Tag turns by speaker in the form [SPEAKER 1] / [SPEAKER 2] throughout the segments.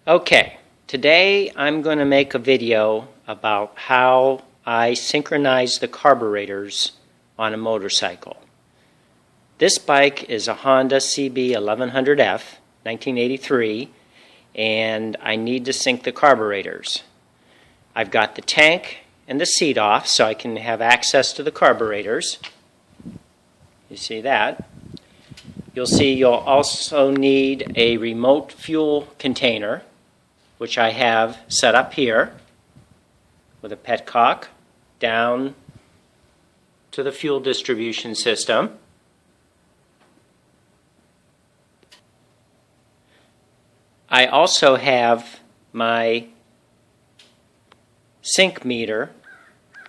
[SPEAKER 1] Okay, today I'm going to make a video about how I synchronize the carburetors on a motorcycle. This bike is a Honda CB1100F, 1983, and I need to sync the carburetors. I've got the tank and the seat off so I can have access to the carburetors. You see that? You'll see you'll also need a remote fuel container, which I have set up here with a petcock down to the fuel distribution system. I also have my sync meter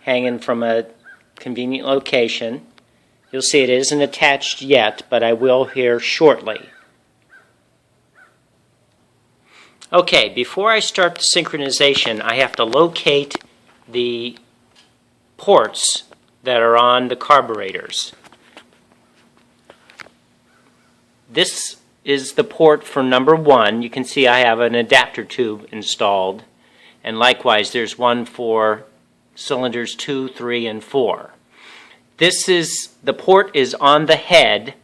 [SPEAKER 1] hanging from a convenient location. You'll see it isn't attached yet, but I will here shortly. Okay, before I start the synchronization, I have to locate the ports that are on the carburetors. This is the port for number 1. You can see I have an adapter tube installed, and likewise there's one for cylinders 2, 3, and 4. The port is on the head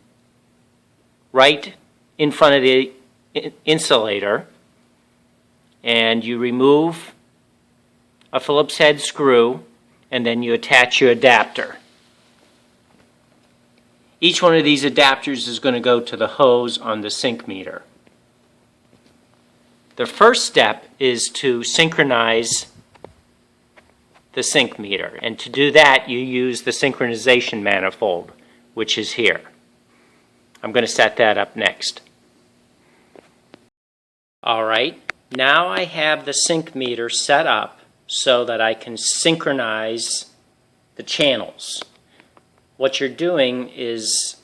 [SPEAKER 1] right in front of the insulator, and you remove a Phillips head screw and then you attach your adapter. Each one of these adapters is going to go to the hose on the sync meter. The first step is to synchronize the sync meter, and to do that you use the synchronization manifold, which is here. I'm going to set that up next. Alright, now I have the sync meter set up so that I can synchronize the channels. What you're doing is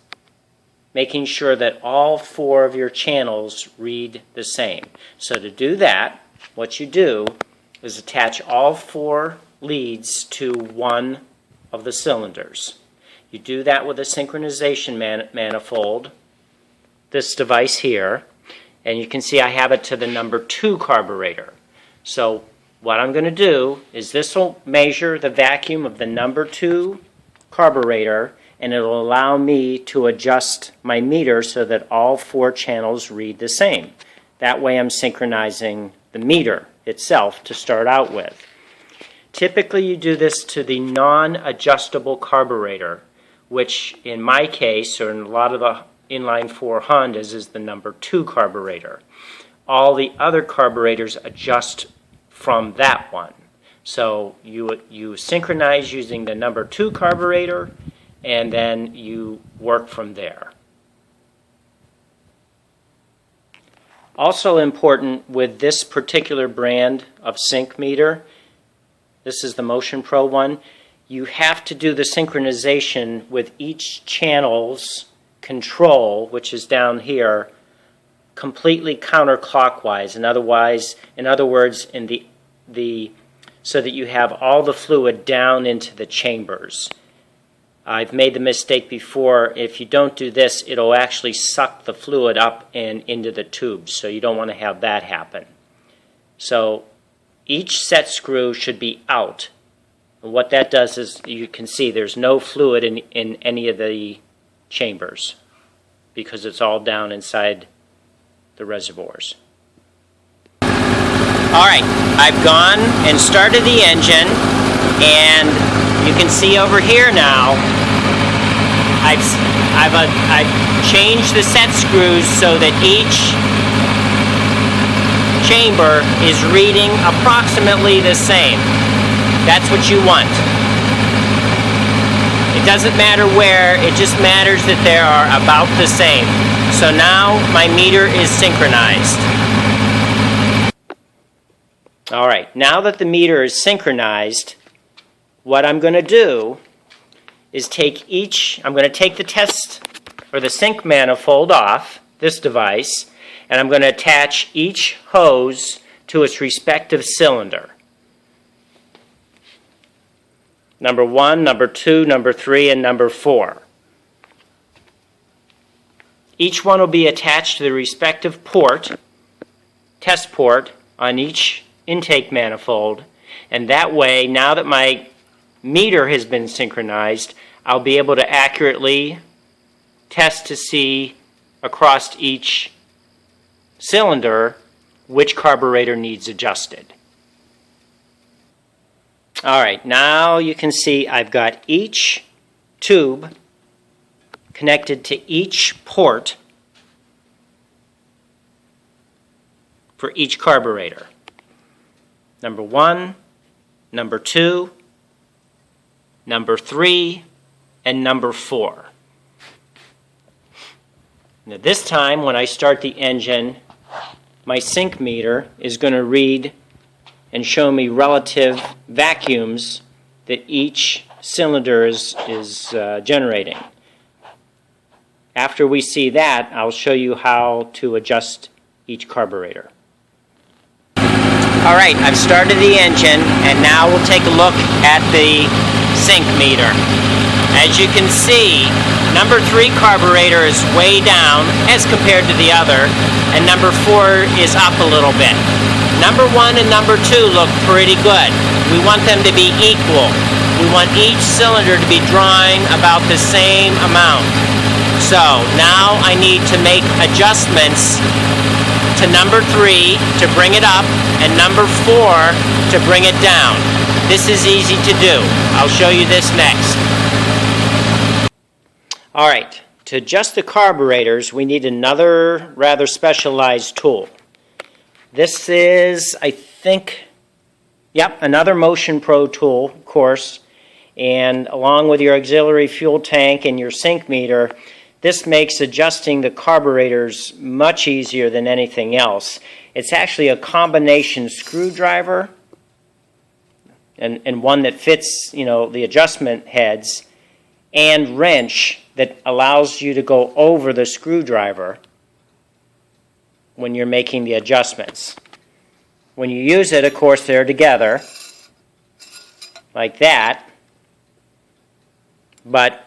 [SPEAKER 1] making sure that all 4 of your channels read the same. So to do that, what you do is attach all 4 leads to one of the cylinders. You do that with a synchronization manifold, this device here, and you can see I have it to the number 2 carburetor. So what I'm going to do is this will measure the vacuum of the number 2 carburetor, and it will allow me to adjust my meter so that all 4 channels read the same. That way I'm synchronizing the meter itself to start out with. Typically you do this to the non-adjustable carburetor, which in my case, or in a lot of the inline 4 Hondas, is the number 2 carburetor. All the other carburetors adjust from that one. So you synchronize using the number 2 carburetor, and then you work from there. Also important with this particular brand of sync meter, this is the Motion Pro one, you have to do the synchronization with each channel's control, which is down here, completely counterclockwise. In other words, so that you have all the fluid down into the chambers. I've made the mistake before. If you don't do this, it'll actually suck the fluid up and into the tubes, so you don't want to have that happen. So each set screw should be out. And what that does is, you can see there's no fluid in any of the chambers because it's all down inside the reservoirs. Alright, I've gone and started the engine, and you can see over here now I've changed the set screws so that each chamber is reading approximately the same. That's what you want. It doesn't matter where, it just matters that they are about the same. So now my meter is synchronized. Alright, now that the meter is synchronized, what I'm going to do is I'm going to take the test or the sync manifold off this device, and I'm going to attach each hose to its respective cylinder. Number 1, number 2, number 3, and number 4. Each one will be attached to the respective port, test port, on each intake manifold, and that way, now that my meter has been synchronized, I'll be able to accurately test to see across each cylinder which carburetor needs adjusted. Alright, now you can see I've got each tube connected to each port for each carburetor. Number 1, number 2, number 3, and number 4. Now this time when I start the engine, my sync meter is going to read and show me relative vacuums that each cylinder is generating. After we see that, I'll show you how to adjust each carburetor. Alright, I've started the engine, and now we'll take a look at the sync meter. As you can see, number 3 carburetor is way down as compared to the other, and number 4 is up a little bit. Number 1 and number 2 look pretty good. We want them to be equal. We want each cylinder to be drawing about the same amount. So now I need to make adjustments to number 3 to bring it up and number 4 to bring it down. This is easy to do. I'll show you this next. Alright, to adjust the carburetors we need another rather specialized tool. This is, I think, another Motion Pro tool, of course, and along with your auxiliary fuel tank and your sync meter, this makes adjusting the carburetors much easier than anything else. It's actually a combination screwdriver and one that fits, the adjustment heads, and wrench that allows you to go over the screwdriver when you're making the adjustments. When you use it, of course, they're together like that, but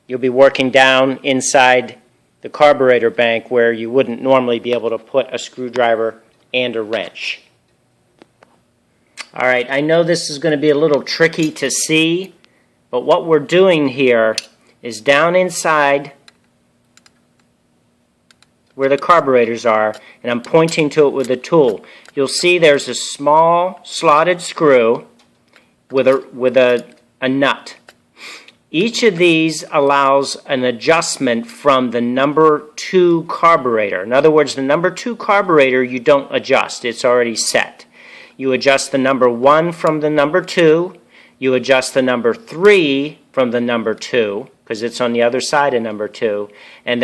[SPEAKER 1] you'll be working down inside the carburetor bank where you wouldn't normally be able to put a screwdriver and a wrench. Alright, I know this is going to be a little tricky to see, but what we're doing here is down inside where the carburetors are, and I'm pointing to it with a tool. You'll see there's a small slotted screw with a nut. Each of these allows an adjustment from the number 2 carburetor. In other words, the number 2 carburetor you don't adjust. It's already set. You adjust the number 1 from the number 2. You adjust the number 3 from the number 2, because it's on the other side of number 2. And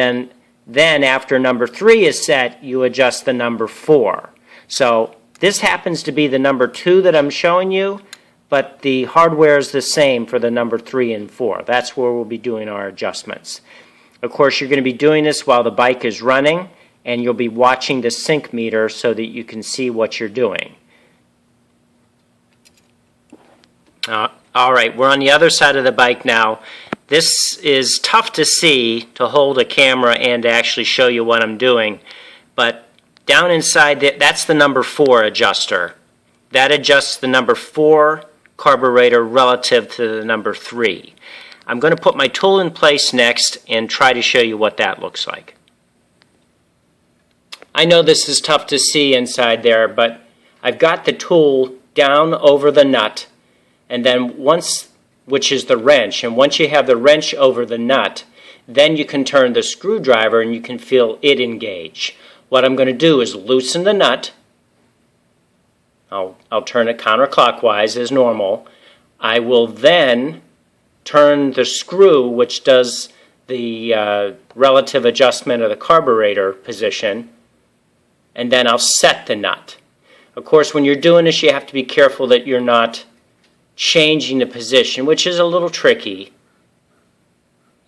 [SPEAKER 1] then after number 3 is set, you adjust the number 4. So this happens to be the number 2 that I'm showing you, but the hardware is the same for the number 3 and 4. That's where we'll be doing our adjustments. Of course, you're going to be doing this while the bike is running, and you'll be watching the sync meter so that you can see what you're doing. Alright, we're on the other side of the bike now. This is tough to see, to hold a camera and to actually show you what I'm doing, but down inside, that's the number 4 adjuster. That adjusts the number 4 carburetor relative to the number 3. I'm going to put my tool in place next and try to show you what that looks like. I know this is tough to see inside there, but I've got the tool down over the nut, and then which is the wrench, and once you have the wrench over the nut, then you can turn the screwdriver and you can feel it engage. What I'm going to do is loosen the nut. I'll turn it counterclockwise as normal. I will then turn the screw, which does the relative adjustment of the carburetor position, and then I'll set the nut. Of course, when you're doing this, you have to be careful that you're not changing the position, which is a little tricky.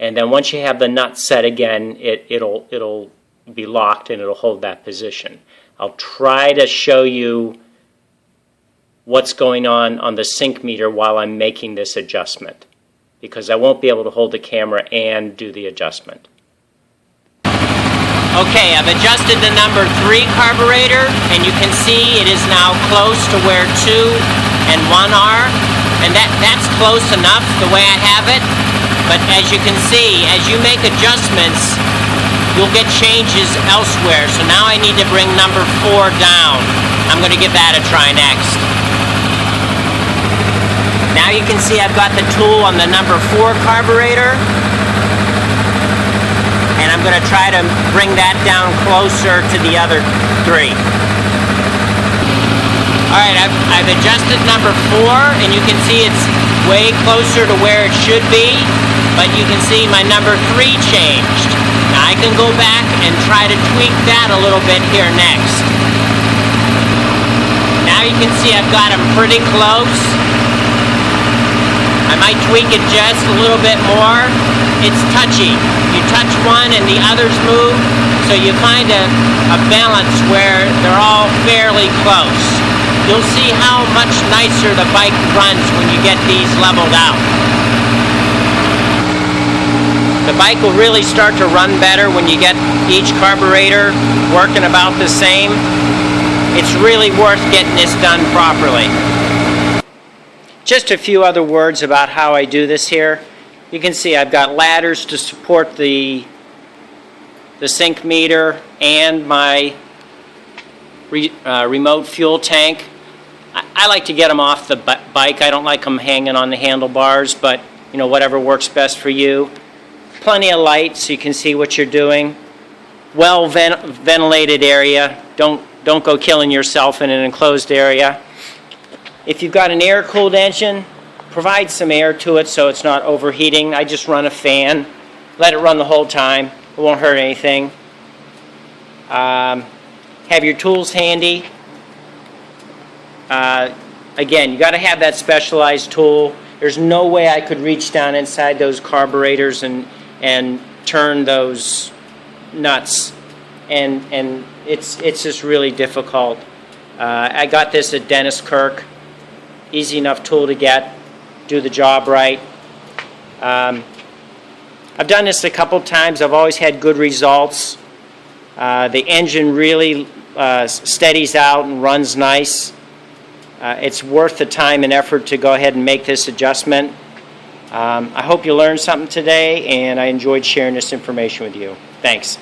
[SPEAKER 1] And then once you have the nut set again, it'll be locked and it'll hold that position. I'll try to show you what's going on the sync meter while I'm making this adjustment, because I won't be able to hold the camera and do the adjustment. Okay, I've adjusted the number 3 carburetor, and you can see it is now close to where 2 and 1 are, and that's close enough the way I have it. But as you can see, as you make adjustments, you'll get changes elsewhere. So now I need to bring number 4 down. I'm going to give that a try next. Now you can see I've got the tool on the number 4 carburetor, and I'm going to try to bring that down closer to the other 3. Alright, I've adjusted number 4, and you can see it's way closer to where it should be, but you can see my number 3 changed. Now I can go back and try to tweak that a little bit here next. Now you can see I've got them pretty close. I might tweak it just a little bit more. It's touchy. You touch one and the others move, so you find a balance where they're all fairly close. You'll see how much nicer the bike runs when you get these leveled out. The bike will really start to run better when you get each carburetor working about the same. It's really worth getting this done properly. Just a few other words about how I do this here. You can see I've got ladders to support the sync meter and my remote fuel tank. I like to get them off the bike. I don't like them hanging on the handlebars, but you know, whatever works best for you. Plenty of light so you can see what you're doing. Well ventilated area. Don't go killing yourself in an enclosed area. If you've got an air-cooled engine, provide some air to it so it's not overheating. I just run a fan. Let it run the whole time. It won't hurt anything. Have your tools handy. Again, you got to have that specialized tool. There's no way I could reach down inside those carburetors and turn those nuts. And it's just really difficult. I got this at Dennis Kirk. Easy enough tool to get, do the job right. I've done this a couple times. I've always had good results. The engine really steadies out and runs nice. It's worth the time and effort to go ahead and make this adjustment. I hope you learned something today, and I enjoyed sharing this information with you. Thanks.